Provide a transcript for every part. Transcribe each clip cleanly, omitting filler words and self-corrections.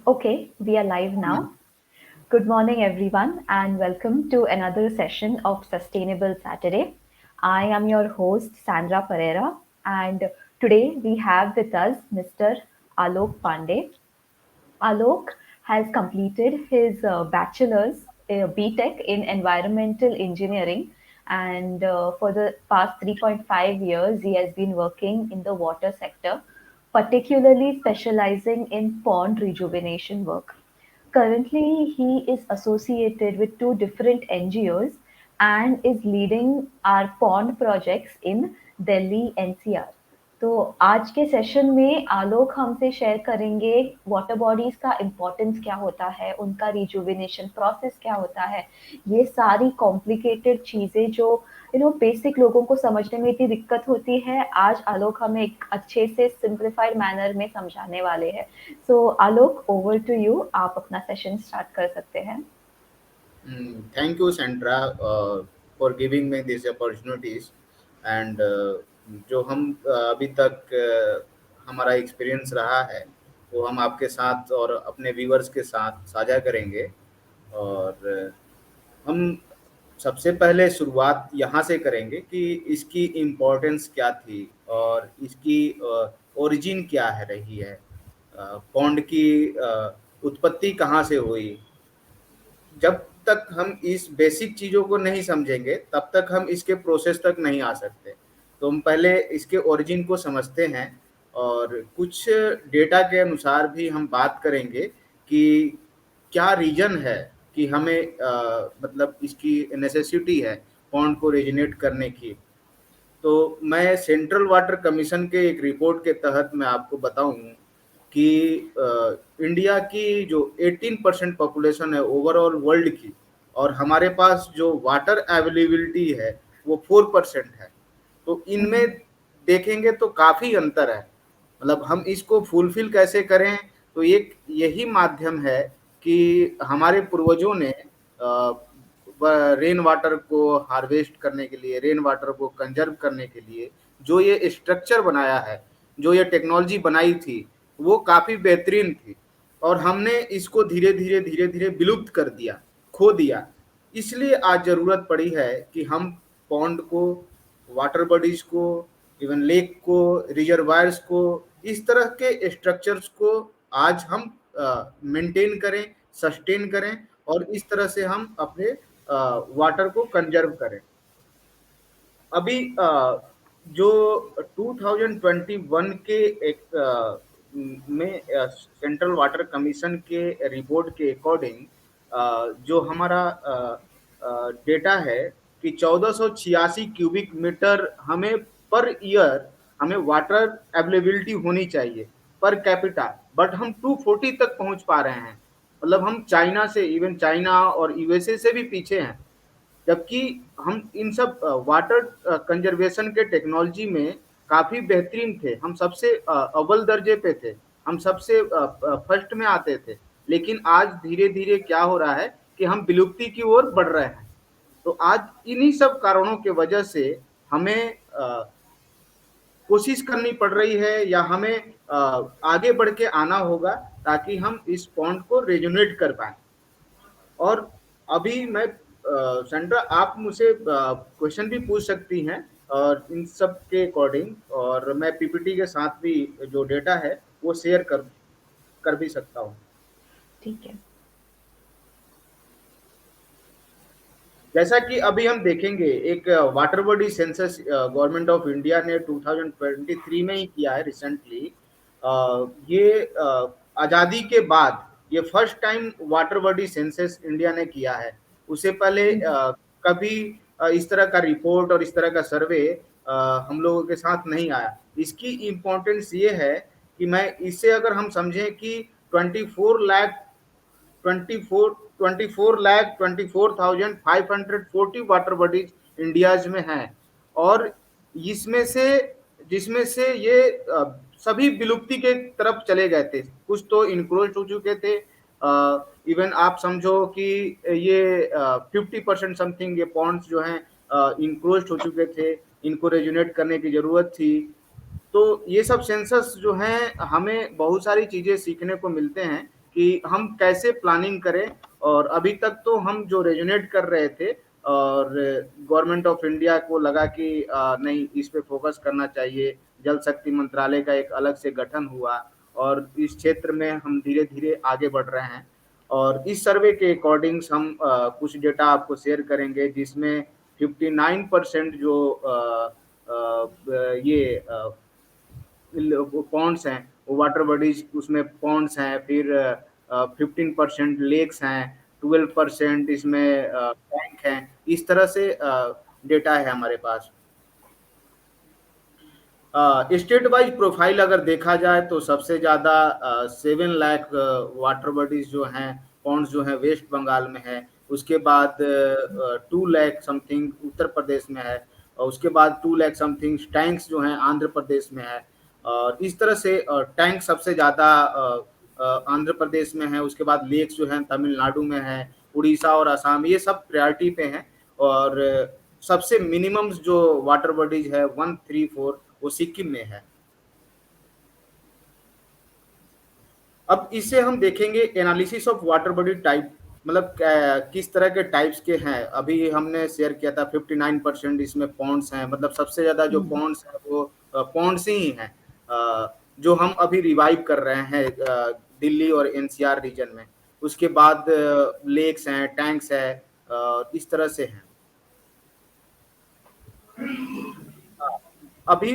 Okay, we are live Mm. now. Good morning, everyone, and welcome to another session of Sustainable Saturday. I am your host, Sandra Pereira, and today we have with us Mr. Alok Pandey. Alok has completed his bachelor's BTech in environmental engineering, and for the past 3.5 years, he has been working in the water sector, particularly specializing in pond rejuvenation work. Currently, he is associated with two different NGOs and is leading our pond projects in Delhi NCR. तो आज के session में आलोक हमसे share करेंगे water bodies का importance क्या होता है, उनका रिजुविनेशन प्रोसेस क्या होता है, ये सारी कॉम्प्लिकेटेड चीज़ें जो बेसिक लोगों को समझने में इतनी दिक्कत होती है, आज आलोक हमें एक अच्छे से सिंप्लीफाइड मैनर में समझाने वाले हैं। सो आलोक, ओवर टू यू, आप अपना सेशन स्टार्ट कर सकते हैं। Thank you, Sandra, for giving me these opportunities. And जो हम अभी तक हमारा एक्सपीरियंस रहा है वो हम आपके साथ और अपने व्यूअर्स के साथ साझा करेंगे। और हम सबसे पहले शुरुआत यहाँ से करेंगे कि इसकी इम्पोर्टेंस क्या थी और इसकी ओरिजिन क्या है रही है। पौंड की उत्पत्ति कहाँ से हुई। जब तक हम इस बेसिक चीज़ों को नहीं समझेंगे तब तक हम इसके प्रोसेस तक नहीं आ सकते। तो हम पहले इसके ओरिजिन को समझते हैं और कुछ डेटा के अनुसार भी हम बात करेंगे कि क्या रीजन है कि हमें मतलब इसकी नेसेसिटी है पॉन्ड को रेजिनेट करने की। तो मैं सेंट्रल वाटर कमीशन के एक रिपोर्ट के तहत मैं आपको बताऊं कि इंडिया की जो 18% पॉपुलेशन है ओवरऑल वर्ल्ड की और हमारे पास जो वाटर अवेलेबिलिटी है वो 4% है। तो इनमें देखेंगे तो काफ़ी अंतर है। मतलब हम इसको फुलफिल कैसे करें, तो एक यही माध्यम है कि हमारे पूर्वजों ने रेन वाटर को हार्वेस्ट करने के लिए, रेन वाटर को कंजर्व करने के लिए जो ये स्ट्रक्चर बनाया है, जो ये टेक्नोलॉजी बनाई थी, वो काफ़ी बेहतरीन थी। और हमने इसको धीरे धीरे धीरे धीरे विलुप्त कर दिया, खो दिया। इसलिए आज ज़रूरत पड़ी है कि हम पॉन्ड को, वाटर बॉडीज को, इवन लेक को, रिजर्वायर्स को, इस तरह के स्ट्रक्चर्स को आज हम मेंटेन करें, सस्टेन करें और इस तरह से हम अपने वाटर को कंजर्व करें। अभी जो 2021 के एक में सेंट्रल वाटर कमीशन के रिपोर्ट के अकॉर्डिंग जो हमारा डेटा है कि 1486 क्यूबिक मीटर हमें पर ईयर हमें वाटर अवेलेबिलिटी होनी चाहिए पर कैपिटा, बट हम 240 तक पहुंच पा रहे हैं। मतलब हम चाइना से, इवन चाइना और यूएसए से भी पीछे हैं। जबकि हम इन सब वाटर कंजर्वेशन के टेक्नोलॉजी में काफ़ी बेहतरीन थे, हम सबसे अव्वल दर्जे पे थे, हम सबसे फर्स्ट में आते थे। लेकिन आज धीरे धीरे क्या हो रहा है कि हम विलुप्ति की ओर बढ़ रहे हैं। तो आज इन्हीं सब कारणों के वजह से हमें कोशिश करनी पड़ रही है या हमें आगे बढ़ के आना होगा ताकि हम इस पॉइंट को रेजुनेट कर पाए। और अभी मैं सेंड्रा, आप मुझसे क्वेश्चन भी पूछ सकती हैं और इन सब के अकॉर्डिंग, और मैं पीपीटी के साथ भी जो डेटा है वो शेयर कर कर भी सकता हूँ। ठीक है। जैसा कि अभी हम देखेंगे, एक water body census government of India ने 2023 में ही किया है रिसेंटली। ये आज़ादी के बाद ये first time water body census India ने किया है। उससे पहले कभी इस तरह का रिपोर्ट और इस तरह का सर्वे हम लोगों के साथ नहीं आया। इसकी इम्पोर्टेंस ये है कि मैं इससे अगर हम समझें कि 24 lakh 24 lakh 24,540 water bodies India's में हैं। और इसमें से, जिसमें से ये सभी विलुप्ति के तरफ चले गए थे, कुछ तो इनक्रोच हो चुके थे। इवन आप समझो कि ये 50% समथिंग ये पॉन्ड्स जो हैं इनक्रोच हो चुके थे, इनको रेजुनेट करने की जरूरत थी। तो ये सब सेंसस जो हैं हमें बहुत सारी चीज़ें सीखने को मिलते हैं कि हम कैसे प्लानिंग करें। और अभी तक तो हम जो रेजोनेट कर रहे थे, और गवर्नमेंट ऑफ इंडिया को लगा कि नहीं, इस पे फोकस करना चाहिए। जल शक्ति मंत्रालय का एक अलग से गठन हुआ, और इस क्षेत्र में हम धीरे धीरे आगे बढ़ रहे हैं। और इस सर्वे के अकॉर्डिंग्स हम कुछ डेटा आपको शेयर करेंगे, जिसमें 59% जो ये पॉन्ड्स हैं, वो वाटर बॉडीज, उसमें पॉन्ड्स हैं। फिर 15% लेक्स हैं, 12% इसमें टैंक हैं। इस तरह से डेटा है हमारे पास। स्टेट वाइज प्रोफाइल अगर देखा जाए तो सबसे ज़्यादा 7 लाख वाटर बॉडीज जो हैं, पॉन्ड्स जो हैं, वेस्ट बंगाल में है। उसके बाद 2 लाख समथिंग उत्तर प्रदेश में है। और उसके बाद 2 लाख समथिंग टैंक्स जो हैं आंध्र प्रदेश में है। और इस तरह से टैंक सबसे ज़्यादा आंध्र प्रदेश में है। उसके बाद लेक्स जो हैं तमिलनाडु में है, उड़ीसा और असम, ये सब प्रायोरिटी पे हैं। और सबसे मिनिमम जो वाटर बॉडीज है 134, वो सिक्किम में है। अब इससे हम देखेंगे analysis of water body type, मतलब किस तरह के टाइप्स के हैं। अभी हमने शेयर किया था 59% इसमें पॉन्ड्स हैं, मतलब सबसे ज्यादा जो हम्म। पॉन्ड्स हैं वो पॉन्ड्स ही हैं, जो हम अभी रिवाइव कर रहे हैं दिल्ली और एनसीआर रीजन में। उसके बाद लेक्स हैं, टैंक्स है, इस तरह से हैं। अभी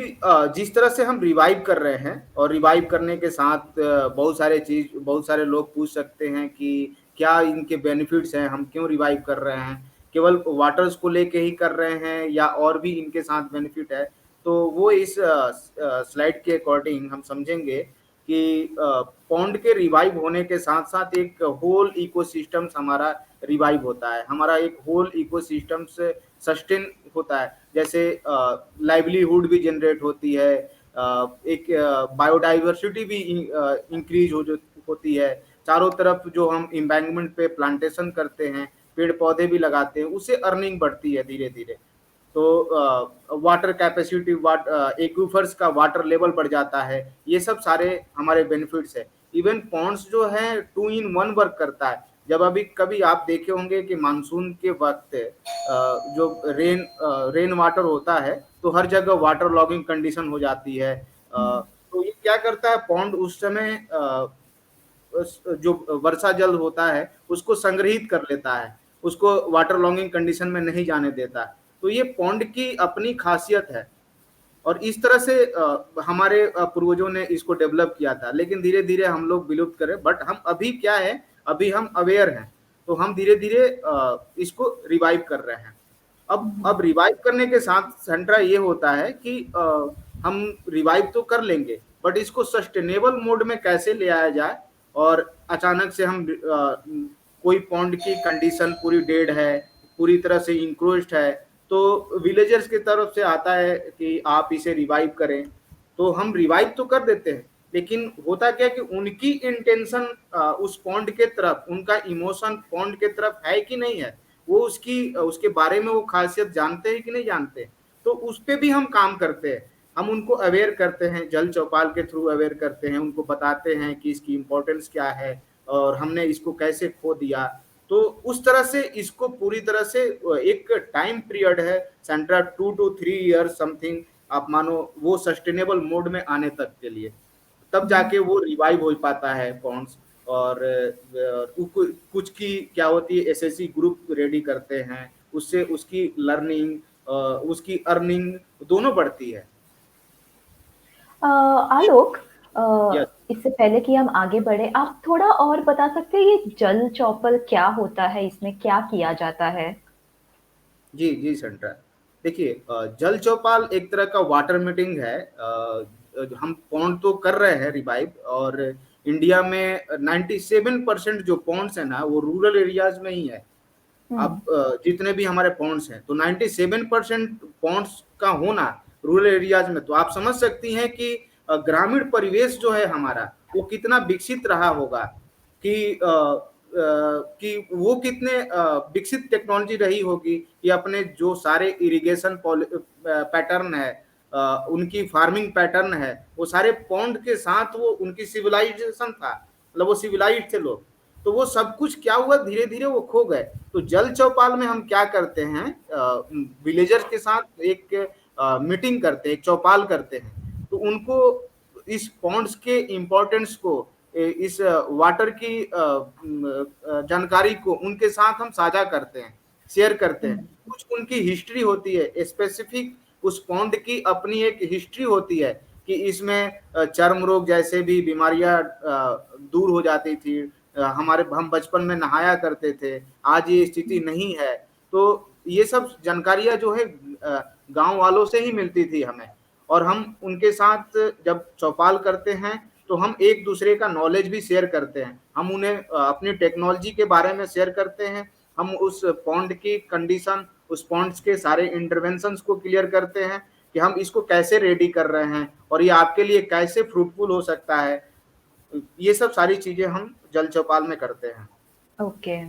जिस तरह से हम रिवाइव कर रहे हैं, और रिवाइव करने के साथ बहुत सारे लोग पूछ सकते हैं कि क्या इनके बेनिफिट्स हैं, हम क्यों रिवाइव कर रहे हैं, केवल वाटर्स को लेके ही कर रहे हैं या और भी इनके साथ बेनिफिट है। तो वो इस स्लाइड के अकॉर्डिंग हम समझेंगे कि पॉन्ड के रिवाइव होने के साथ साथ एक होल इकोसिस्टम्स हमारा रिवाइव होता है, हमारा एक होल इकोसिस्टम से सस्टेन होता है। जैसे लाइवलीहुड भी जनरेट होती है, एक बायोडाइवर्सिटी भी इंक्रीज होती है। चारों तरफ जो हम इम्बैंकमेंट पे प्लांटेशन करते हैं, पेड़ पौधे भी लगाते हैं, उससे अर्निंग बढ़ती है धीरे धीरे। तो वाटर कैपेसिटी, एक्वीफर्स का वाटर लेवल बढ़ जाता है। ये सब सारे हमारे बेनिफिट्स है। इवन पॉन्ड्स जो है 2 in 1 वर्क करता है। जब अभी कभी आप देखे होंगे कि मानसून के वक्त जो रेन वाटर होता है, तो हर जगह वाटर लॉगिंग कंडीशन हो जाती है। तो ये क्या करता है, पॉन्ड उस समय जो वर्षा जल होता है उसको संग्रहित कर लेता है, उसको वाटर लॉगिंग कंडीशन में नहीं जाने देता। तो ये पॉन्ड की अपनी खासियत है। और इस तरह से हमारे पूर्वजों ने इसको डेवलप किया था, लेकिन धीरे धीरे हम लोग विलुप्त करें। बट हम अभी क्या है, अभी हम अवेयर हैं, तो हम धीरे धीरे इसको रिवाइव कर रहे हैं। अब रिवाइव करने के साथ सेंट्रा ये होता है कि हम रिवाइव तो कर लेंगे, बट इसको सस्टेनेबल मोड में कैसे ले आया जाए। और अचानक से हम कोई पॉन्ड की कंडीशन पूरी डेड है, पूरी तरह से इंक्रोच्ड है, तो विलेजर्स की तरफ से आता है कि आप इसे रिवाइव करें। तो हम रिवाइव तो कर देते हैं, लेकिन होता क्या कि उनकी इंटेंशन उस पॉन्ड के तरफ, उनका इमोशन पॉन्ड के तरफ है कि नहीं है, वो उसके बारे में वो खासियत जानते हैं कि नहीं जानते। तो उस पर भी हम काम करते हैं। हम उनको अवेयर करते हैं, जल चौपाल के थ्रू अवेयर करते हैं, उनको बताते हैं कि इसकी इम्पोर्टेंस क्या है और हमने इसको कैसे खो दिया। तो उस तरह से इसको पूरी तरह से एक टाइम पीरियड है सेंट्रा, 2 to 3 years समथिंग आप मानो, वो सस्टेनेबल मोड में आने तक के लिए, तब जाके वो रिवाइव हो पाता है पॉन्ड्स। और कुछ की क्या होती है, एसएससी ग्रुप रेडी करते हैं, उससे उसकी लर्निंग, उसकी अर्निंग दोनों बढ़ती है। आलोक, यस। इससे पहले कि हम आगे बढ़े, आप थोड़ा और बता सकते हैं ये जल चौपल क्या होता है, इसमें क्या किया जाता है? जी जी सेंट्रा, देखिए जल चौपाल एक तरह का वाटर मीटिंग है। हम पॉन्ड तो कर रहे हैं रिवाइव, और इंडिया में 97% जो पॉन्ड्स है ना, वो रूरल एरियाज में ही है। हम्म। आप जितने भी हमारे पॉन्ड्स हैं, तो 97% पॉन्ड्स का होना रूरल एरियाज में, तो आप समझ सकती हैं कि ग्रामीण परिवेश जो है हमारा, वो कितना विकसित रहा होगा। कि वो कितने विकसित टेक्नोलॉजी रही होगी कि अपने जो सारे इरिगेशन पैटर्न है, उनकी फार्मिंग पैटर्न है, वो सारे पॉन्ड के साथ वो उनकी सिविलाइजेशन था। मतलब वो सिविलाइज थे लोग। तो वो सब कुछ क्या हुआ, धीरे धीरे वो खो गए। तो जल चौपाल में हम क्या करते हैं, विलेजर्स के साथ एक मीटिंग करते हैं, एक चौपाल करते हैं। तो उनको इस पॉन्ड्स के इम्पोर्टेंस को, इस वाटर की जानकारी को उनके साथ हम साझा करते हैं, शेयर करते हैं। कुछ उनकी हिस्ट्री होती है स्पेसिफिक, उस पॉन्ड की अपनी एक हिस्ट्री होती है कि इसमें चर्म रोग जैसे भी बीमारियां दूर हो जाती थी, हमारे हम बचपन में नहाया करते थे, आज ये स्थिति नहीं है। तो ये सब जानकारियां जो है गांव वालों से ही मिलती थी हमें। और हम उनके साथ जब चौपाल करते हैं तो हम एक दूसरे का नॉलेज भी शेयर करते हैं, हम उन्हें अपनी टेक्नोलॉजी के बारे में शेयर करते हैं, हम उस पॉन्ड की कंडीशन, उस पॉन्ड्स के सारे इंटरवेंशंस को क्लियर करते हैं कि हम इसको कैसे रेडी कर रहे हैं और ये आपके लिए कैसे फ्रूटफुल हो सकता है। ये सब सारी चीजें हम जल चौपाल में करते हैं। ओके।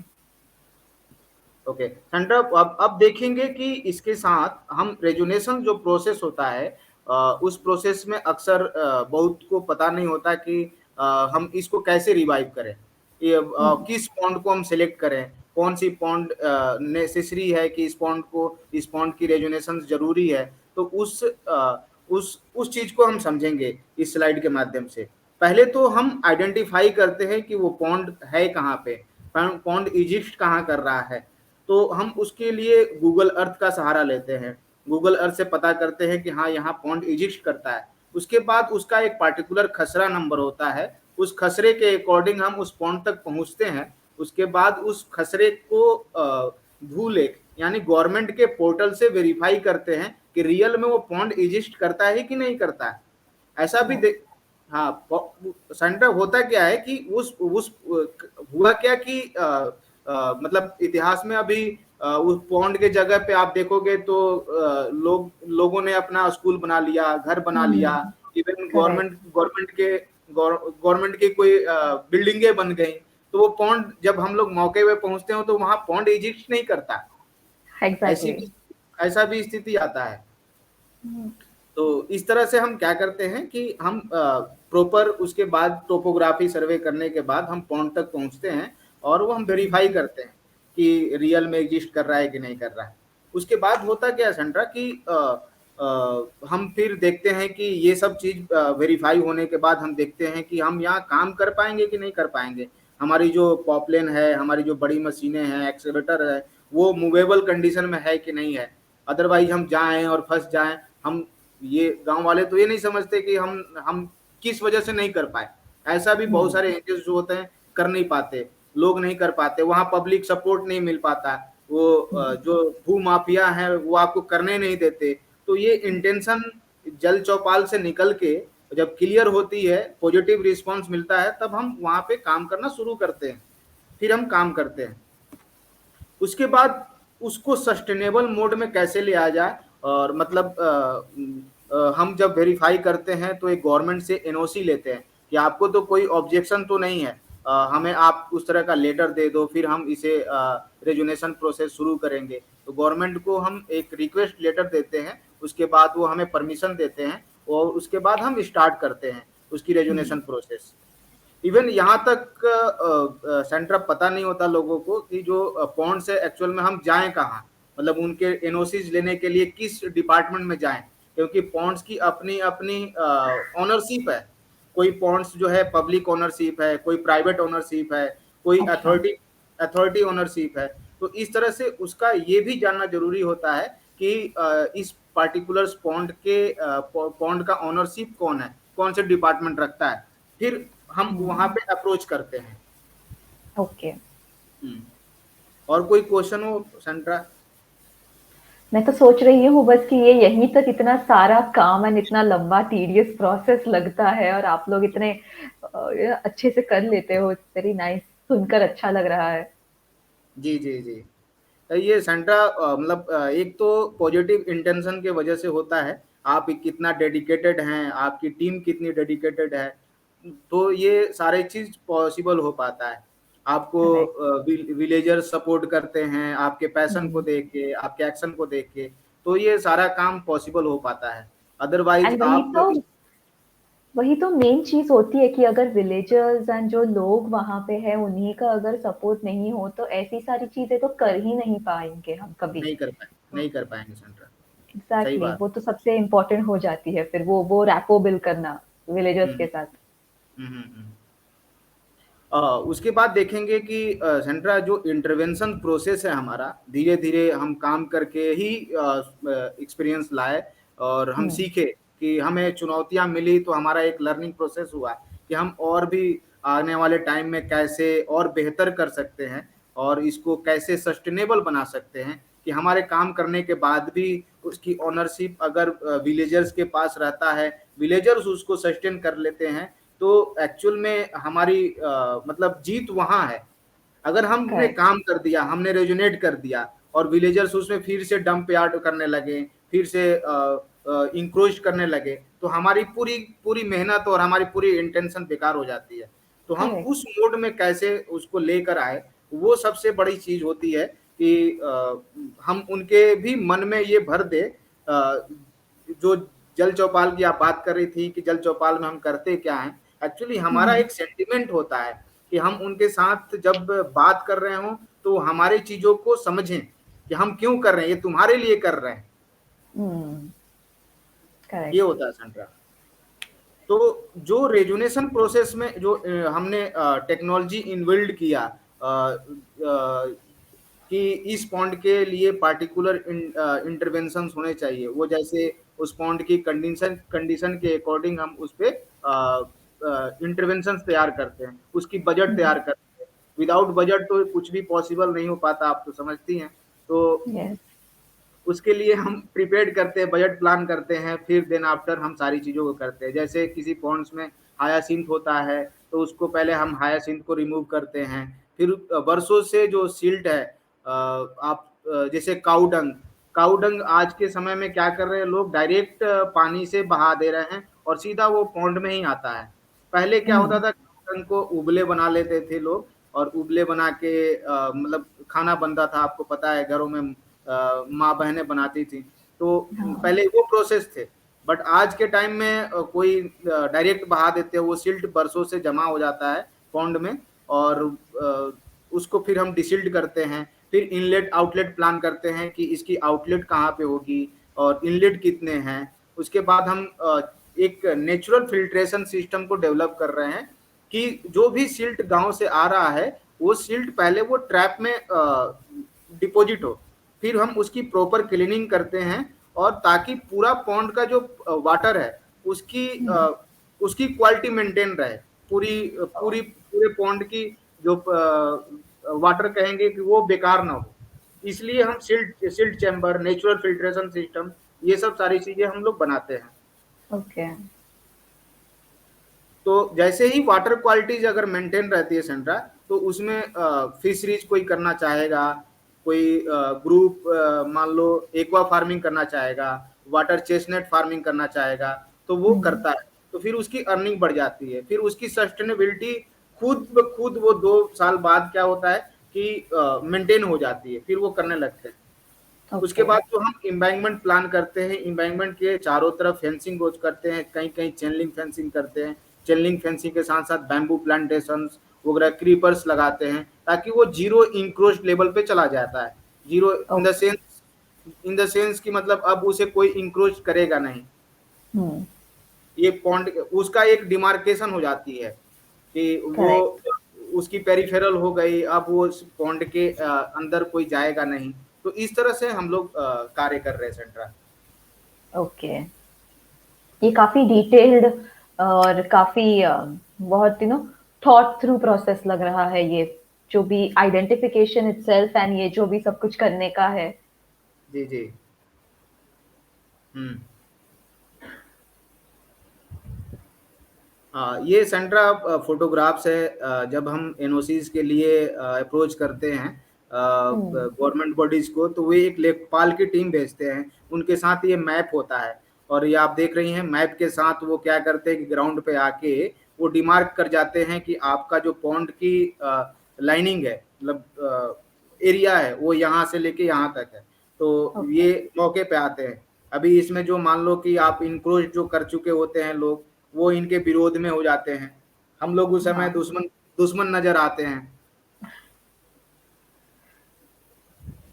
ओके सेंड्रा, अब देखेंगे कि इसके साथ हम रेजुनेशन जो प्रोसेस होता है, उस प्रोसेस में अक्सर बहुत को पता नहीं होता कि हम इसको कैसे रिवाइव करें, ये किस पॉन्ड को हम सिलेक्ट करें, कौन सी पॉन्ड नेसेसरी है कि इस पॉन्ड की रेजुनेशन जरूरी है। तो उस चीज को हम समझेंगे इस स्लाइड के माध्यम से। पहले तो हम आइडेंटिफाई करते हैं कि वो पॉन्ड है कहाँ पे, पॉन्ड एग्जिस्ट कहाँ कर रहा है। तो हम उसके लिए गूगल अर्थ का सहारा लेते हैं, गूगल अर्थ से पता करते हैं कि हाँ यहाँ पॉन्ड एग्जिस्ट करता है। उसके बाद उसका एक पार्टिकुलर खसरा नंबर होता है, उस खसरे के अकॉर्डिंग हम उस पॉन्ड तक पहुंचते हैं। उसके बाद उस खसरे को भूलेख यानी गवर्नमेंट के पोर्टल से वेरीफाई करते हैं कि रियल में वो पॉन्ड एग्जिस्ट करता है कि नहीं करता है। ऐसा भी हाँ, सेंटर होता क्या है कि उस हुआ क्या कि मतलब इतिहास में अभी उस पॉन्ड के जगह पे आप देखोगे तो लोगों ने अपना स्कूल बना लिया, घर बना लिया, इवन गवर्नमेंट के कोई बिल्डिंगें बन गई। तो वो पॉन्ड जब हम लोग मौके पे पहुंचते हो तो वहां पॉन्ड एग्जिस्ट नहीं करता। ऐसी एग्जैक्टली। भी ऐसा भी स्थिति आता है। तो इस तरह से हम क्या करते हैं कि हम प्रॉपर उसके बाद टोपोग्राफी सर्वे करने के बाद हम पॉन्ड तक पहुंचते हैं और वो हम वेरीफाई करते हैं कि रियल में एग्जिस्ट कर रहा है कि नहीं कर रहा है। उसके बाद होता क्या सेंट्रा कि हम फिर देखते हैं कि ये सब चीज वेरीफाई होने के बाद हम देखते हैं कि हम यहाँ काम कर पाएंगे कि नहीं कर पाएंगे। हमारी जो पॉपलेन है, हमारी जो बड़ी मशीनें हैं, एक्सकेवेटर है, वो मूवेबल कंडीशन में है कि नहीं है। अदरवाइज हम जाएं और फंस जाएं। हम ये गांव वाले तो ये नहीं समझते कि हम किस वजह से नहीं कर पाए। ऐसा भी बहुत सारे एनजीओ जो होते हैं कर नहीं पाते, लोग नहीं कर पाते, वहां पब्लिक सपोर्ट नहीं मिल पाता, वो जो भू माफिया है वो आपको करने नहीं देते। तो ये इंटेंशन जल चौपाल से निकल के जब क्लियर होती है, पॉजिटिव रिस्पांस मिलता है, तब हम वहां पे काम करना शुरू करते हैं। फिर हम काम करते हैं। उसके बाद उसको सस्टेनेबल मोड में कैसे ले आ जाए, और मतलब हम जब वेरीफाई करते हैं तो एक गवर्नमेंट से एनओसी लेते हैं कि आपको तो कोई ऑब्जेक्शन तो नहीं है, हमें आप उस तरह का लेटर दे दो, फिर हम इसे रेजुनेशन प्रोसेस शुरू करेंगे। तो गवर्नमेंट को हम एक रिक्वेस्ट लेटर देते हैं, उसके बाद वो हमें परमिशन देते हैं और उसके बाद हम स्टार्ट करते हैं उसकी रेजुनेशन प्रोसेस। इवन यहाँ तक सेंटर पता नहीं होता लोगों को कि जो पॉन्ड से एक्चुअल में हम जाएं कहाँ, मतलब उनके एनओसीज लेने के लिए किस डिपार्टमेंट में जाएं, क्योंकि पॉन्ड्स की अपनी अपनी ऑनरशिप है। कोई पॉन्ड्स जो है पब्लिक ओनरशिप है, कोई प्राइवेट ओनरशिप है, कोई अच्छा। अथॉरिटी ओनरशिप है। तो इस तरह से उसका ये भी जानना जरूरी होता है कि इस पार्टिकुलर पॉन्ड का ओनरशिप कौन है, कौन से डिपार्टमेंट रखता है। फिर हम वहां पे अप्रोच करते हैं। ओके। और कोई क्वेश्चन हो सेंट्रा? मैं तो सोच रही हूँ बस कि ये यहीं तक इतना सारा काम एंड इतना लंबा टीडियस प्रोसेस लगता है और आप लोग इतने अच्छे से कर लेते हो। वेरी नाइस, सुनकर अच्छा लग रहा है। जी जी जी। ये सेंट्रा मतलब एक तो पॉजिटिव इंटेंशन के वजह से होता है, आप कितना डेडिकेटेड हैं, आपकी टीम कितनी डेडिकेटेड है, तो ये सारे चीज पॉसिबल हो पाता है। आपको करेक्ट। विलेजर सपोर्ट करते हैं आपके पैशन को देख के, आपके एक्शन को देख के, तो ये सारा काम पॉसिबल हो पाता है। अदरवाइज एंड वही आप तो वही तो मेन चीज होती है कि अगर विलेजर्स एंड जो लोग वहां पे हैं उन्हीं का अगर सपोर्ट नहीं हो तो ऐसी सारी चीजें तो कर ही नहीं पाएंगे हम कभी। नहीं कर पाए, तो नहीं कर पाएंगे सेंट्रा। सही एग्जैक्टली बात। वो तो सबसे इम्पोर्टेंट हो जाती है फिर वो रैपो बिल्ड करना विलेजर्स हम्म के साथ। हम्म हम्म हम्म। उसके बाद देखेंगे कि सेंट्रा जो इंटरवेंशन प्रोसेस है हमारा, धीरे धीरे हम काम करके ही एक्सपीरियंस लाए और हम हम्म। सीखे कि हमें चुनौतियां मिली तो हमारा एक लर्निंग प्रोसेस हुआ कि हम और भी आने वाले टाइम में कैसे और बेहतर कर सकते हैं और इसको कैसे सस्टेनेबल बना सकते हैं कि हमारे काम करने के बाद भी उसकी ओनरशिप अगर विलेजर्स के पास रहता है, विलेजर्स उसको सस्टेन कर लेते हैं, तो एक्चुअल में हमारी मतलब जीत वहां है। अगर हमने करेक्ट। काम कर दिया, हमने रेजोनेट कर दिया और विलेजर्स उसमें फिर से डंप यार्ड करने लगे, फिर से इंक्रोच करने लगे, तो हमारी पूरी पूरी मेहनत और हमारी पूरी इंटेंशन बेकार हो जाती है। तो हम करेक्ट। उस मोड में कैसे उसको लेकर आए, वो सबसे बड़ी चीज होती है कि हम उनके भी मन में ये भर दे। जो जल चौपाल की आप बात कर रही थी कि जल चौपाल में हम करते क्या है, एक्चुअली हमारा हम्म। एक सेंटिमेंट होता है कि हम उनके साथ जब बात कर रहे हो तो हमारी चीजों को समझें कि हम क्यों कर रहे हैं, ये तुम्हारे लिए कर रहे हैं। हम्म। ये करेक्ट। होता है सेंट्रा। तो जो रेजुनेशन प्रोसेस में जो हमने टेक्नोलॉजी इनबिल्ड किया, कि इस पॉइंट के लिए पार्टिकुलर इंटरवेंशन होने चाहिए, वो जैसे उस पॉइंट की कंडीशन कंडीशन के अकॉर्डिंग हम उस पे इंटरवेंशन तैयार करते हैं, उसकी बजट हम्म। तैयार करते हैं। विदाउट बजट तो कुछ भी पॉसिबल नहीं हो पाता, आप तो समझती हैं। तो यस। उसके लिए हम प्रिपेयर करते हैं, बजट प्लान करते हैं, फिर देन आफ्टर हम सारी चीज़ों को करते हैं। जैसे किसी पॉन्ड्स में हायासिंथ होता है तो उसको पहले हम हायासिंथ को रिमूव करते हैं। फिर बरसों से जो सिल्ट है, आप जैसे काउडंग, काउडंग आज के समय में क्या कर रहे हैं लोग, डायरेक्ट पानी से बहा दे रहे हैं और सीधा वो पॉन्ड में ही आता है। पहले क्या होता हम्म। था, काउडंग को उबले बना लेते थे लोग और उबले बना के मतलब खाना बनता था, आपको पता है घरों में माँ बहनें बनाती थी। तो हाँ। पहले वो प्रोसेस थे। बट आज के टाइम में कोई डायरेक्ट बहा देते हैं, वो सिल्ट बरसों से जमा हो जाता है पॉन्ड में और उसको फिर हम डिसिल्ट करते हैं। फिर इनलेट आउटलेट प्लान करते हैं कि इसकी आउटलेट कहाँ पे होगी और इनलेट कितने हैं। उसके बाद हम एक नेचुरल फिल्ट्रेशन सिस्टम को डेवलप कर रहे हैं कि जो भी सिल्ट गांव से आ रहा है, वो सिल्ट पहले वो ट्रैप में डिपॉजिट हो, फिर हम उसकी प्रॉपर क्लीनिंग करते हैं और ताकि पूरा पॉन्ड का जो वाटर है उसकी हम्म। उसकी क्वालिटी मेंटेन रहे। पूरी पूरी पूरे पॉन्ड की जो वाटर कहेंगे कि वो बेकार ना हो, इसलिए हम silt silt chamber, natural filtration system, ये सब सारी चीजें हम लोग बनाते हैं। ओके। तो जैसे ही वाटर क्वालिटीज अगर मेंटेन रहती है सेंट्रा, तो उसमें फिशरीज कोई करना चाहेगा, कोई ग्रुप मान लो एक्वा फार्मिंग करना चाहेगा, वाटर चेस्टनट फार्मिंग करना चाहेगा, तो वो हम्म। करता है। तो फिर उसकी अर्निंग बढ़ जाती है, फिर उसकी सस्टेनेबिलिटी खुद ब खुद वो 2 साल बाद क्या होता है कि मेंटेन हो जाती है, फिर वो करने लगते हैं। उसके ओके। बाद तो हम इम्बैंकमेंट प्लान करते हैं, इम्बैंकमेंट के चारों तरफ फेंसिंग रोज करते हैं, कहीं कहीं चेन लिंक फेंसिंग करते हैं। चेन लिंक फेंसिंग के साथ साथ बैम्बू प्लांटेशन वगैरह क्रीपर्स लगाते हैं ताकि वो जीरो इंक्रोच लेवल पे चला जाता है। Zero in the okay. Sense, in the sense कि मतलब अब उसे कोई इंक्रोच करेगा नहीं। हम्म। ये पॉन्ड उसका एक डिमार्केशन हो जाती है कि वो करेक्ट। उसकी पेरिफेरल हो गई, अब वो उस पॉन्ड के अंदर कोई जाएगा नहीं। तो इस तरह से हम लोग कार्य कर रहे हैं सेंट्रा। ओके। ये काफी डिटेल्ड और काफी बहुत थॉट थ्रू प्रोसेस लग रहा है ये, जो भी आइडेंटिफिकेशन इटसेल्फ एंड ये जो भी सब कुछ करने का है। जी जी। हम्म। ये सेंट्रा फोटोग्राफ्स है। जब हम एनओसीज के लिए अप्रोच करते हैं हम्म। गवर्नमेंट बॉडीज को, तो वे एक लेखपाल की टीम भेजते हैं, उनके साथ ये मैप होता है। और ये आप देख रही हैं, मैप के साथ वो क्या करते हैं कि ग्राउंड पे आके वो डिमार्क कर जाते हैं कि आपका जो पॉन्ड की लाइनिंग है, मतलब एरिया है, वो यहाँ से लेके यहाँ तक है। तो ओके। ये मौके पे आते हैं। अभी इसमें जो मान लो कि आप इंक्रोच जो कर चुके होते हैं लोग, वो इनके विरोध में हो जाते हैं। हम लोग उस समय हाँ, दुश्मन दुश्मन नजर आते हैं।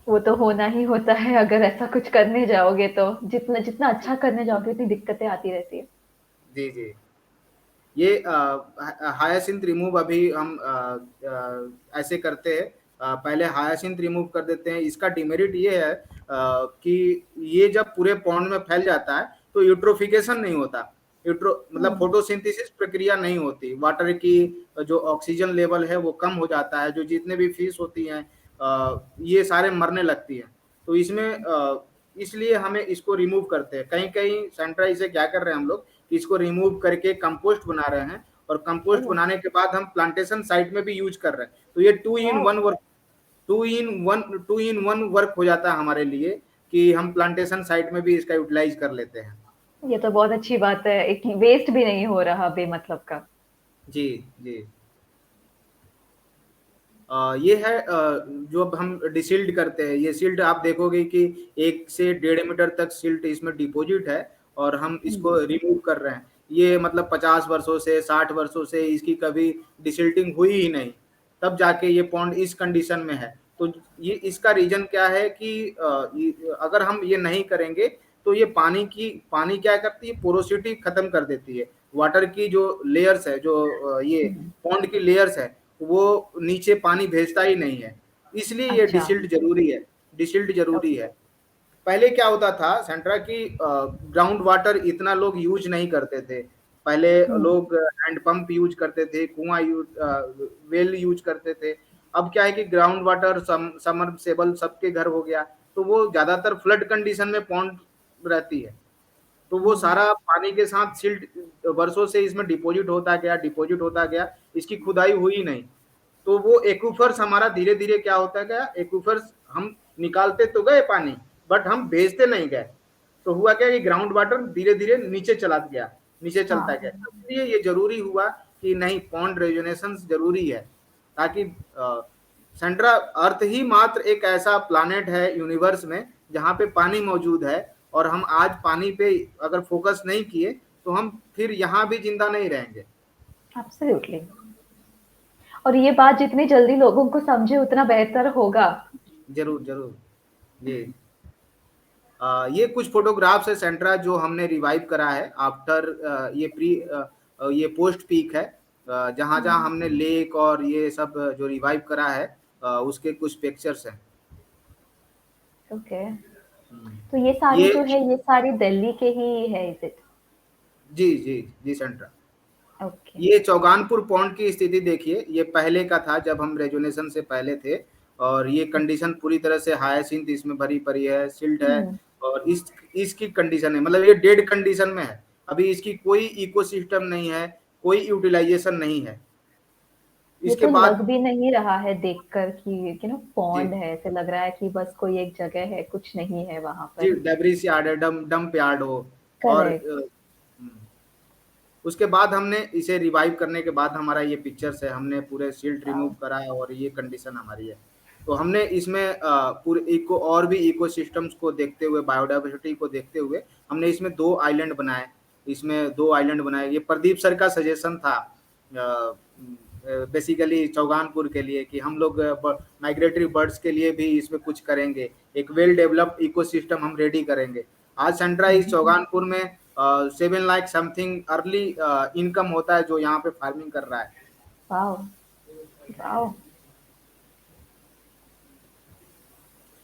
वो तो होना ही होता है, अगर ऐसा कुछ करने जाओगे तो जितना जितना अच्छा करने जाओगे उतनी दिक्कतें आती रहती है। जी जी। ये हायासिंथ रिमूव अभी हम ऐसे करते हैं। पहले हायासिंथ रिमूव कर देते हैं। इसका डिमेरिट ये है कि ये जब पूरे पॉन्ड में फैल जाता है तो यूट्रोफिकेशन नहीं होता। यूट्रो मतलब हम्म। फोटोसिंथेसिस प्रक्रिया नहीं होती। वाटर की जो ऑक्सीजन लेवल है वो कम हो जाता है। जो जितने भी फिश होती हैं ये सारे मरने लगती हैं। तो इसमें इसलिए हमें इसको रिमूव करते हैं। कहीं कहीं सेंट्रा इसे क्या कर रहे हैं हम लोग, इसको रिमूव करके कंपोस्ट बना रहे हैं। और कंपोस्ट ओह, बनाने के बाद हम प्लांटेशन साइट में भी यूज कर रहे हैं। तो ये wow! Two in one work हो जाता है हमारे लिए, कि हम प्लांटेशन साइट में भी इसका यूटिलाइज कर लेते हैं। ये तो बहुत अच्छी बात है, एक वेस्ट भी नहीं हो रहा बेमतलब का। जी जी। ये है जो अब हम डिसिल्ड करते हैं। ये सिल्ट आप देखोगे कि 1 से 1.5 मीटर तक सिल्ट इसमें डिपॉजिट है, और हम इसको हम्म। रिमूव कर रहे हैं। ये मतलब 50 वर्षों से 60 वर्षों से इसकी कभी डिसिल्टिंग हुई ही नहीं, तब जाके ये पॉन्ड इस कंडीशन में है। तो ये इसका रीजन क्या है कि अगर हम ये नहीं करेंगे तो ये पानी क्या करती है, पोरोसिटी खत्म कर देती है। वाटर की जो लेयर्स है, जो ये हम्म। पॉन्ड की लेयर्स है, वो नीचे पानी भेजता ही नहीं है। इसलिए ये अच्छा। डिसिल्ट जरूरी है। डिसिल्ट जरूरी ओके। है। पहले क्या होता था सेंट्रा की, ग्राउंड वाटर इतना लोग यूज नहीं करते थे। पहले हम्म। लोग हैंड पंप यूज करते थे, कुआं यूज, वेल यूज करते थे। अब क्या है कि ग्राउंड वाटर समरसेबल सबके घर हो गया। तो वो ज्यादातर फ्लड कंडीशन में पॉन्ड रहती है। तो वो हम्म। सारा पानी के साथ सिल्ट वर्षों से इसमें डिपॉजिट होता गया, इसकी खुदाई हुई नहीं। तो वो एक्विफर्स हमारा धीरे धीरे क्या होता गया, एक्विफर्स हम निकालते तो गए पानी, बट हम भेजते नहीं गए। तो हुआ क्या कि ग्राउंड वाटर धीरे धीरे नीचे चला गया, नीचे चलता हाँ। गया। तो इसलिए ये जरूरी हुआ कि नहीं, पॉन्ड रेजुनेशन जरूरी है, ताकि सेंट्रा अर्थ ही मात्र एक ऐसा प्लानेट है यूनिवर्स में जहाँ पे पानी मौजूद है। और हम आज पानी पे अगर फोकस नहीं किए तो हम फिर यहाँ भी जिंदा नहीं रहेंगे। एब्सोल्युटली। और ये बात जितनी जल्दी लोगों को समझे उतना बेहतर होगा। जरूर जरूर। ये ये कुछ फोटोग्राफ्स है सेंट्रा जो हमने रिवाइव करा है आफ्टर ये पोस्ट पीक है। जहाँ जहाँ हम्म। हमने लेक और ये सब जो रिवाइव करा है, उसके कुछ पिक्चर्स हैं। ओके। हम्म। तो ये सारी ये जो है, ये सारी दिल्ली के ही है, इज इट? जी जी जी सेंट्रा। ओके। ये चौगानपुर पॉन्ड की स्थिति देखिए, ये पहले का था जब हम रेजुनेशन से पहले थे। और ये कंडीशन पूरी तरह से हायासिंथ इसमें भरी पड़ी है, सिल्ट है। हम्म। और इसकी कंडीशन है, मतलब ये डेड कंडीशन में है। अभी इसकी कोई इकोसिस्टम नहीं है, कोई यूटिलाइजेशन नहीं है। ये इसके तो लग बाद भी नहीं रहा है देखकर कि जी पॉन्ड है, ऐसे लग रहा है कि बस कोई एक जगह है, कुछ नहीं है वहां जी, पर। डेब्रिस यार्ड है, डंप यार्ड हो। और करेक्ट। उसके बाद हमने इसे रिवाइव करने के बाद हमारा ये पिक्चर्स है, हमने पूरे सिल्ट रिमूव वाओ। करा है और ये कंडीशन हमारी है। तो हमने इसमें पूरे इको और भी इकोसिस्टम्स को देखते हुए, बायोडाइवर्सिटी को देखते हुए हमने इसमें 2 आइलैंड बनाए। इसमें 2 आइलैंड बनाए, ये प्रदीप सर का सजेशन था बेसिकली चौगानपुर के लिए, कि हम लोग माइग्रेटरी बर्ड्स के लिए भी इसमें कुछ करेंगे, एक वेल डेवलप्ड इकोसिस्टम हम रेडी करेंगे। आज सेंट्रा इस चौगानपुर में 7 लाख समथिंग अर्ली इनकम होता है जो यहाँ पे फार्मिंग कर रहा है। वाओ। वाओ।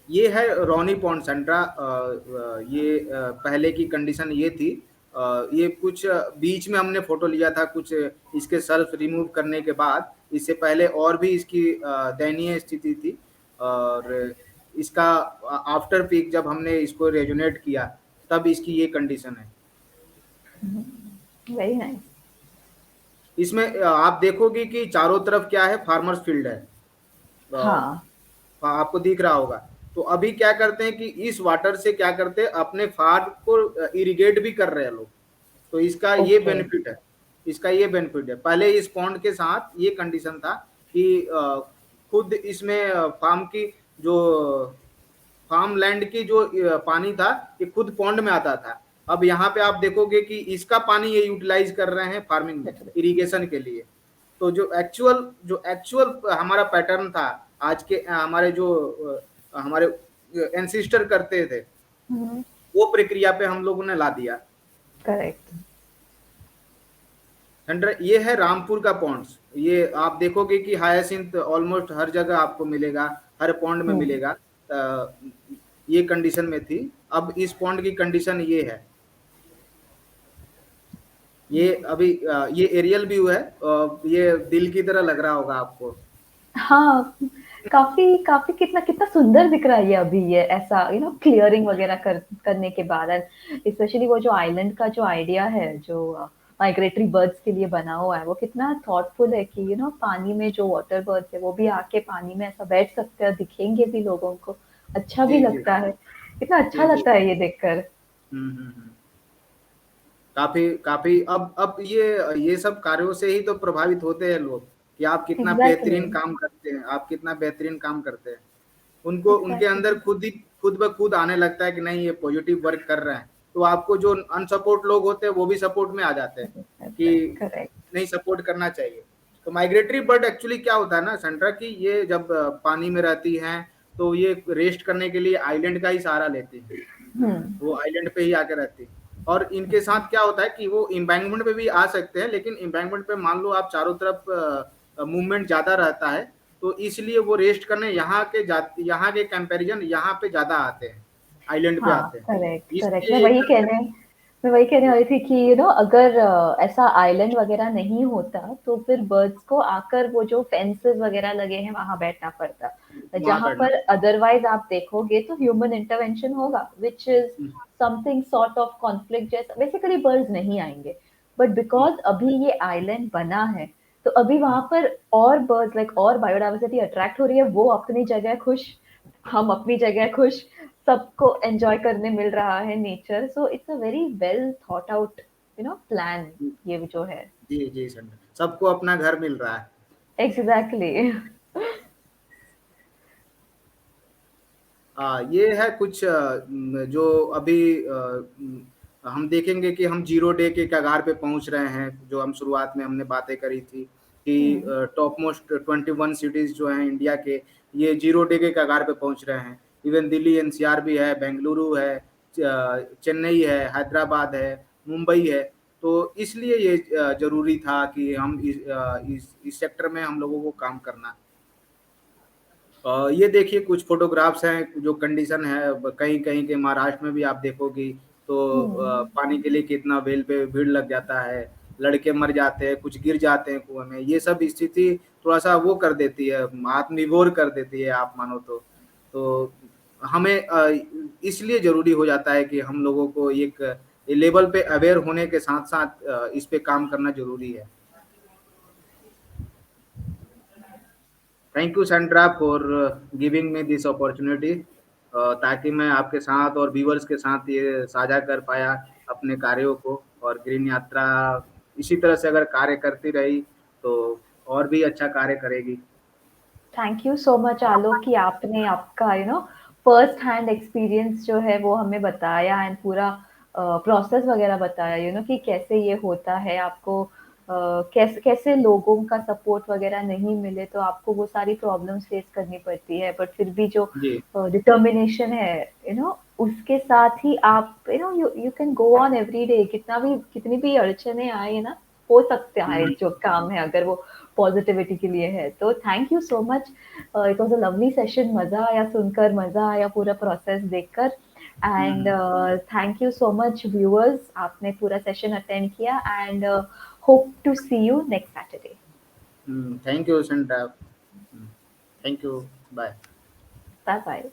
ये है रोनी पॉन्ड सेंट्रा। ये पहले की कंडीशन ये थी। ये कुछ बीच में हमने फोटो लिया था कुछ इसके सेल्फ रिमूव करने के बाद। इससे पहले और भी इसकी दयनीय स्थिति थी। और इसका आफ्टर पीक जब हमने इसको रेजुनेट किया तब इसकी ये कंडीशन है। Very nice. इसमें आप देखोगे कि चारों तरफ क्या है, फार्मर्स फील्ड है। हाँ। आपको दिख रहा होगा। तो अभी क्या करते हैं कि इस वाटर से क्या करते हैं, अपने फार्म को इरिगेट भी कर रहे हैं लोग। तो इसका ये ओके। बेनिफिट है। इसका ये बेनिफिट है। पहले इस पॉन्ड के साथ ये कंडीशन था कि खुद इसमें फार्म की जो फार्म लैंड की जो पानी था, ये खुद पॉन्ड में आता था। अब यहाँ पे आप देखोगे कि इसका पानी ये यूटिलाइज कर रहे हैं फार्मिंग में, Literally. इरिगेशन के लिए। तो जो एक्चुअल हमारा पैटर्न था, आज के हमारे जो हमारे एंसिस्टर करते थे, Mhm. वो प्रक्रिया पे हम लोगों ने ला दिया। Correct. ये है रामपुर का पॉन्ड्स। ये आप देखोगे कि हायासिंथ ऑलमोस्ट हर जगह आपको मिलेगा, हर पॉन्ड में Hmm. मिलेगा। ये कंडीशन में थी। अब इस पॉन्ड की कंडीशन ये है। ये अभी ये एरियल व्यू है। ये दिल की तरह लग रहा होगा आपको। हाँ, काफ़ी काफ़ी कितना कितना सुंदर दिख रहा है ये अभी, ये ऐसा क्लियरिंग वगैरह करने के बाद। एंड स्पेशली वो जो आइलैंड का जो आइडिया है, जो माइग्रेटरी बर्ड्स के लिए बना हुआ है, वो कितना थॉटफुल है कि पानी में जो वाटर बर्ड्स है वो भी आके पानी में ऐसा बैठ सकते हैं, दिखेंगे भी लोगों को, अच्छा भी जी जी लगता है। कितना अच्छा जी जी। लगता है ये देखकर। हम्म। काफी काफी। अब ये सब कार्यों से ही तो प्रभावित होते हैं लोग, कि आप कितना एग्जैक्टली। बेहतरीन काम करते हैं, आप कितना बेहतरीन काम करते हैं। उनको उनके अंदर एग्जैक्टली। खुद ब खुद आने लगता है कि नहीं, ये पॉजिटिव वर्क कर रहे हैं। तो आपको जो अनसपोर्ट लोग होते हैं वो भी सपोर्ट में आ जाते हैं कि करेक्ट। नहीं, सपोर्ट करना चाहिए। तो माइग्रेटरी बर्ड एक्चुअली क्या होता है ना सेंट्रा, कि ये जब पानी में रहती हैं तो ये रेस्ट करने के लिए आइलैंड का ही सहारा लेती हैं। हम्म। वो आइलैंड पे ही आके रहती है। और इनके साथ क्या होता है कि वो इम्बैंकमेंट पे भी आ सकते हैं, लेकिन इम्बैंकमेंट पे मान लो आप चारों तरफ मूवमेंट ज्यादा रहता है, तो इसलिए वो रेस्ट करने यहाँ के कंपैरिजन यहाँ पे ज्यादा आते हैं, आइलैंड पे हाँ, आते हैं। Correct, correct. इसलिए ये करते हैं। मैं वही कहने वाली थी कि अगर ऐसा आइलैंड वगैरह नहीं होता तो फिर बर्ड्स को आकर वो जो फेंसेस वगैरह लगे हैं वहां बैठना पड़ता। वहां जहां बैठना पर पड़ता अदरवाइज आप देखोगे तो ह्यूमन इंटरवेंशन होगा, व्हिच इज है। समथिंग सॉर्ट ऑफ कॉन्फ्लिक्ट जैसा। बेसिकली बर्ड्स नहीं आएंगे, बट बिकॉज अभी ये आइलैंड बना है तो अभी वहां पर और बर्ड्स लाइक और बायोडाइवर्सिटी अट्रैक्ट हो रही है। वो अपनी जगह खुश, हम अपनी जगह खुश, सबको एंजॉय करने मिल रहा है nature. So it's a very well thought out plan, ये जो है। जी जी सर, सबको अपना घर मिल रहा है। एग्जैक्टली। ये है कुछ जो अभी हम देखेंगे कि हम जीरो डे के कगार पे पहुंच रहे हैं। जो हम शुरुआत में हमने बातें करी थी कि हम्म। टॉप मोस्ट 21 सिटीज जो हैं इंडिया के, ये जीरो डे के कगार पे पहुंच रहे हैं। इवन दिल्ली एनसीआर भी है, बेंगलुरु है, चेन्नई है, हैदराबाद है, मुंबई है। तो इसलिए ये जरूरी था कि हम इस सेक्टर में हम लोगों को काम करना। ये देखिए कुछ फोटोग्राफ्स हैं, जो कंडीशन है कहीं कहीं के महाराष्ट्र में भी आप देखोगी तो हम्म। पानी के लिए कितना वेल पे भीड़ लग जाता है, लड़के मर जाते हैं, कुछ गिर जाते हैं कुएं में। ये सब स्थिति थोड़ा सा वो कर देती है, आत्मविभोर कर देती है आप मानो तो हमें इसलिए जरूरी हो जाता है कि हम लोगों को एक लेवल पे अवेयर होने के साथ साथ इस पे काम करना जरूरी है। Thank you Sandra for giving me this opportunity, ताकि मैं आपके साथ और व्यूअर्स के साथ ये साझा कर पाया अपने कार्यों को। और ग्रीन यात्रा इसी तरह से अगर कार्य करती रही तो और भी अच्छा कार्य करेगी। थैंक यू सो मच आलोक कि आपने आपका फर्स्ट हैंड एक्सपीरियंस जो है वो हमें बताया, एंड पूरा प्रोसेस वगैरह बताया, कि कैसे ये होता है। आपको कैसे कैसे लोगों का सपोर्ट वगैरह नहीं मिले तो आपको वो सारी प्रॉब्लम्स फेस करनी पड़ती है, बट फिर भी जो जी डिटर्मिनेशन है उसके साथ ही आप you you can go on every day. कितनी भी अड़चने आए ना, हो सकता है हम्म, जो काम है, अगर वो पॉजिटिविटी के लिए है। तो thank you so much. It was a lovely session. मजा आया सुनकर, मजा आया पूरा प्रोसेस देखकर। And hmm, thank you so much viewers, आपने पूरा सेशन अटेंड किया। And hope to see you next Saturday. Thank you Sandra, thank you, bye. Bye bye.